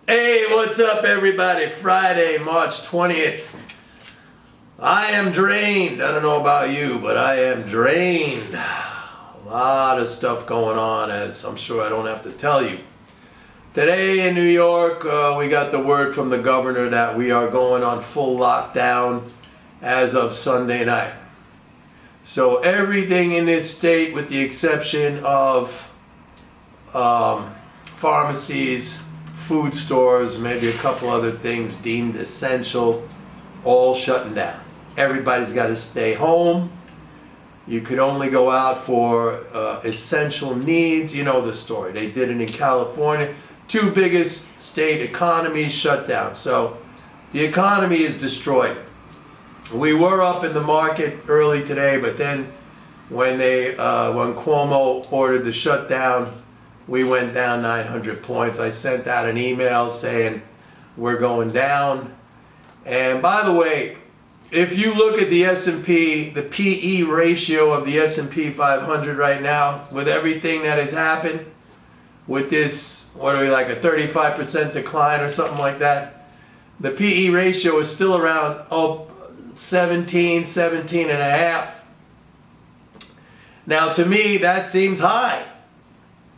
Hey, what's up, everybody? Friday, March 20th. I am drained. I don't know about you, but I am drained. A lot of stuff going on, as I'm sure I don't have to tell you. Today in New York, we got the word from the governor that we are going on full lockdown as of Sunday night. So everything in this state, with the exception of pharmacies, food stores, maybe a couple other things deemed essential, all shutting down. Everybody's got to stay home. You could only go out for essential needs. You know the story. They did it in California. Two biggest state economies shut down. So the economy is destroyed. We were up in the market early today, but then when Cuomo ordered the shutdown, we went down 900 points. I sent out an email saying we're going down. And by the way, if you look at the S&P, the PE ratio of the S&P 500 right now, with everything that has happened, with this, what are we, like a 35% decline or something like that, the PE ratio is still around 17 and a half. Now to me, that seems high,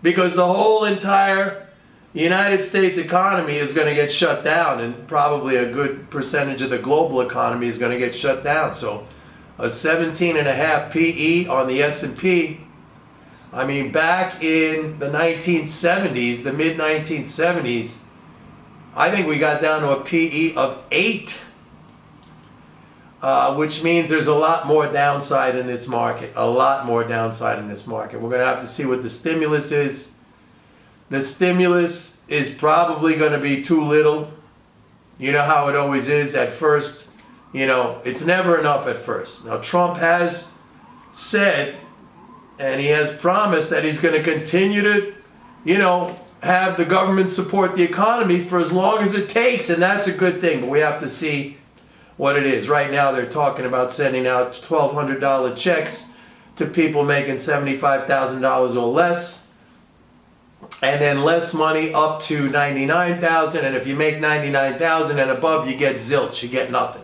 because the whole entire United States economy is going to get shut down, and probably a good percentage of the global economy is going to get shut down. So a 17 and a half PE on the S&P, I mean, back in the 1970s, the mid 1970s, I think we got down to a PE of 8, which means there's a lot more downside in this market. A lot more downside in this market. We're going to have to see what the stimulus is. The stimulus is probably going to be too little. You know how it always is at first. You know, it's never enough at first. Now, Trump has said, and he has promised, that he's going to continue to, have the government support the economy for as long as it takes, and that's a good thing. But we have to see what it is. Right now they're talking about sending out $1,200 checks to people making $75,000 or less, and then less money up to $99,000, and if you make $99,000 and above, you get zilch, you get nothing.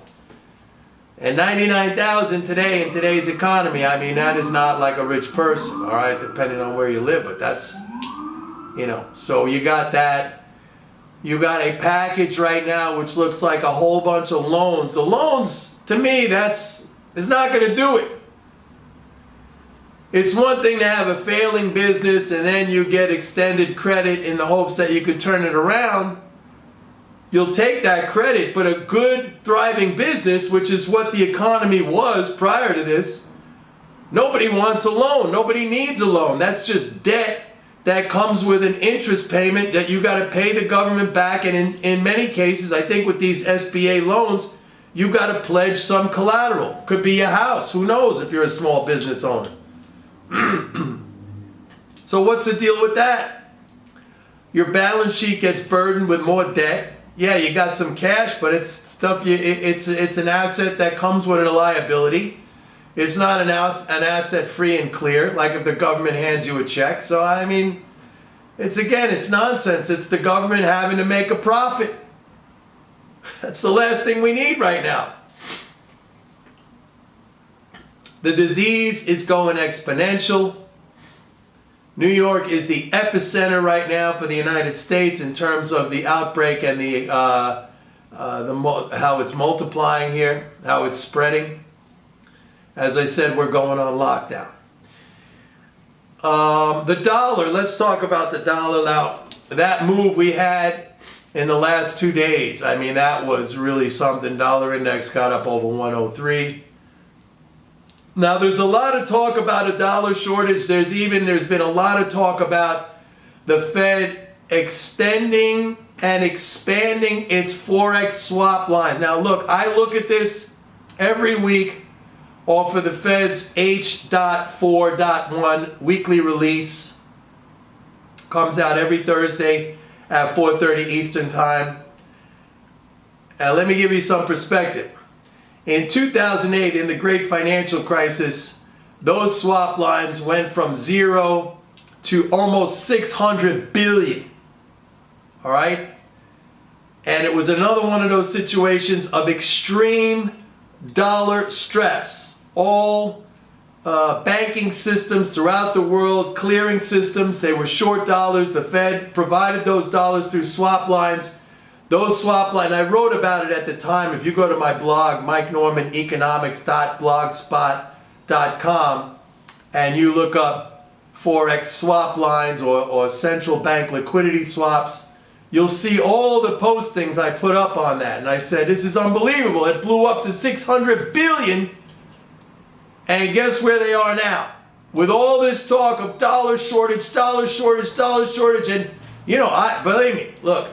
And $99,000 today in today's economy, I mean, that is not like a rich person, all right, depending on where you live, but that's, so you got that. You got a package right now which looks like a whole bunch of loans. The loans, to me, is not going to do it. It's one thing to have a failing business and then you get extended credit in the hopes that you could turn it around. You'll take that credit, but a good, thriving business, which is what the economy was prior to this, nobody wants a loan. Nobody needs a loan. That's just debt that comes with an interest payment that you got to pay the government back. And in many cases, I think with these SBA loans, you got to pledge some collateral. Could be your house. Who knows if you're a small business owner. So what's the deal with that? Your balance sheet gets burdened with more debt. Yeah, you got some cash, but it's stuff. It's an asset that comes with a liability. It's not an asset free and clear, like if the government hands you a check. So, I mean, it's nonsense. It's the government having to make a profit. That's the last thing we need right now. The disease is going exponential. New York is the epicenter right now for the United States in terms of the outbreak and how it's multiplying here, how it's spreading. As I said, we're going on lockdown. The dollar, let's talk about the dollar now. That move we had in the last 2 days, I mean, that was really something. Dollar index got up over 103. Now, there's a lot of talk about a dollar shortage. There's been a lot of talk about the Fed extending and expanding its Forex swap line. Now, look, I look at this every week off of the Fed's H.4.1 weekly release. Comes out every Thursday at 4:30 Eastern Time. And let me give you some perspective. In 2008, in the great financial crisis, those swap lines went from 0 to almost 600 billion. All right? And it was another one of those situations of extreme dollar stress. All banking systems throughout the world, clearing systems, they were short dollars. The Fed provided those dollars through swap lines. Those swap lines, I wrote about it at the time. If you go to my blog, mikenormaneconomics.blogspot.com, and you look up Forex swap lines or central bank liquidity swaps, you'll see all the postings I put up on that. And I said, this is unbelievable. It blew up to 600 billion. And guess where they are now? With all this talk of dollar shortage. And, you know, believe me, look,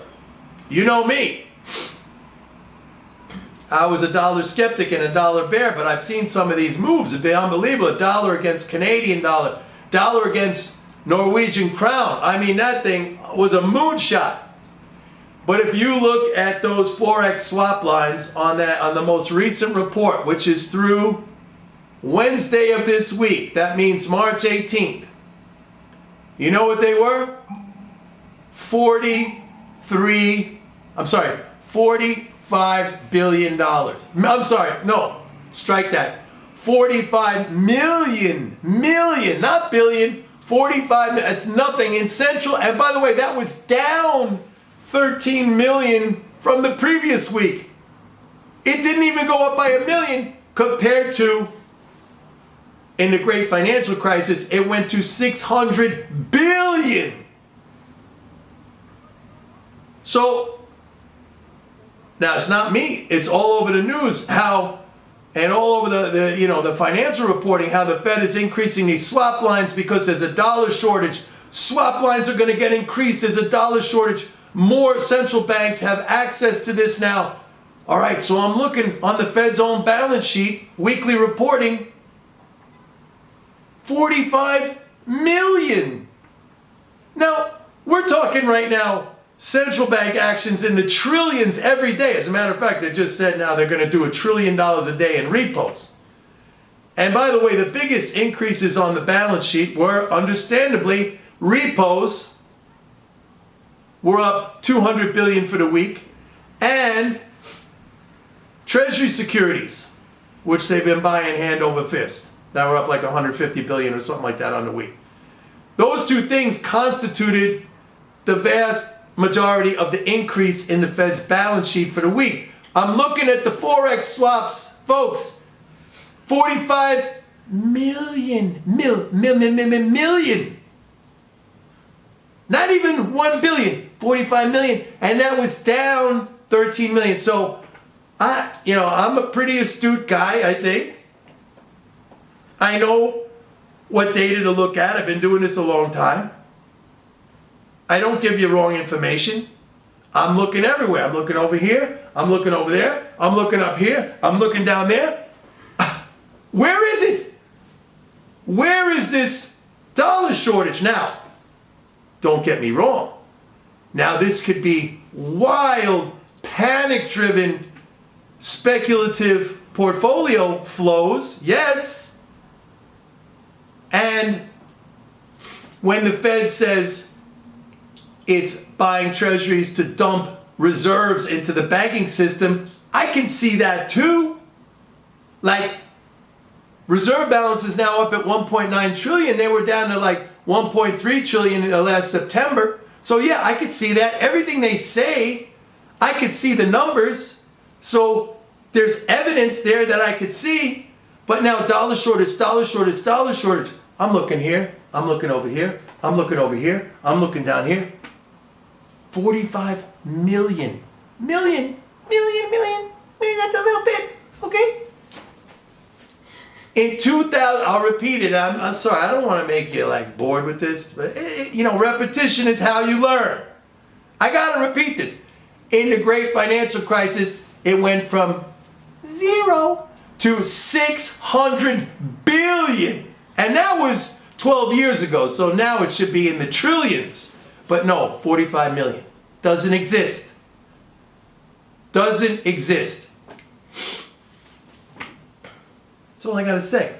you know me. I was a dollar skeptic and a dollar bear, but I've seen some of these moves. It's been unbelievable. A dollar against Canadian dollar, dollar against Norwegian crown. I mean, that thing was a moonshot. But if you look at those Forex swap lines on the most recent report, which is through Wednesday of this week, that means March 18th, you know what they were? $45 billion. I'm sorry, no, strike that. 45 million, not billion, 45 million. It's nothing in Central. And by the way, that was down 13 million from the previous week. It didn't even go up by a million compared to in the great financial crisis. It went to 600 billion. So now it's not me. It's all over the news how, and all over the financial reporting, how the Fed is increasing these swap lines because there's a dollar shortage. Swap lines are going to get increased. There's a dollar shortage. More central banks have access to this now. All right, so I'm looking on the Fed's own balance sheet, weekly reporting, 45 million. Now, we're talking right now central bank actions in the trillions every day. As a matter of fact, they just said now they're going to do $1 trillion a day in repos. And by the way, the biggest increases on the balance sheet were, understandably, repos were up 200 billion for the week, and Treasury securities, which they've been buying hand over fist, that were up like 150 billion or something like that on the week. Those two things constituted the vast majority of the increase in the Fed's balance sheet for the week. I'm looking at the Forex swaps, folks. 45 million. Not even 1 billion, 45 million. And that was down 13 million. So, I'm a pretty astute guy, I think. I know what data to look at. I've been doing this a long time. I don't give you wrong information. I'm looking everywhere. I'm looking over here. I'm looking over there. I'm looking up here. I'm looking down there. Where is it? Where is this dollar shortage now? Don't get me wrong. Now this could be wild, panic-driven, speculative portfolio flows, yes. And when the Fed says it's buying treasuries to dump reserves into the banking system, I can see that too. Like, reserve balance is now up at 1.9 trillion. They were down to like 1.3 trillion in last September. So yeah, I could see that. Everything they say, I could see the numbers. So there's evidence there that I could see. But now dollar shortage, dollar shortage, dollar shortage. I'm looking here. I'm looking over here. I'm looking over here. I'm looking down here. 45 million. Million. That's a little bit. Okay? In 2000, I'll repeat it. I'm sorry. I don't want to make you like bored with this. But, repetition is how you learn. I got to repeat this. In the great financial crisis, it went from 0 to 600 billion. And that was 12 years ago. So now it should be in the trillions. But no, 45 million. Doesn't exist. Doesn't exist. That's all I got to say.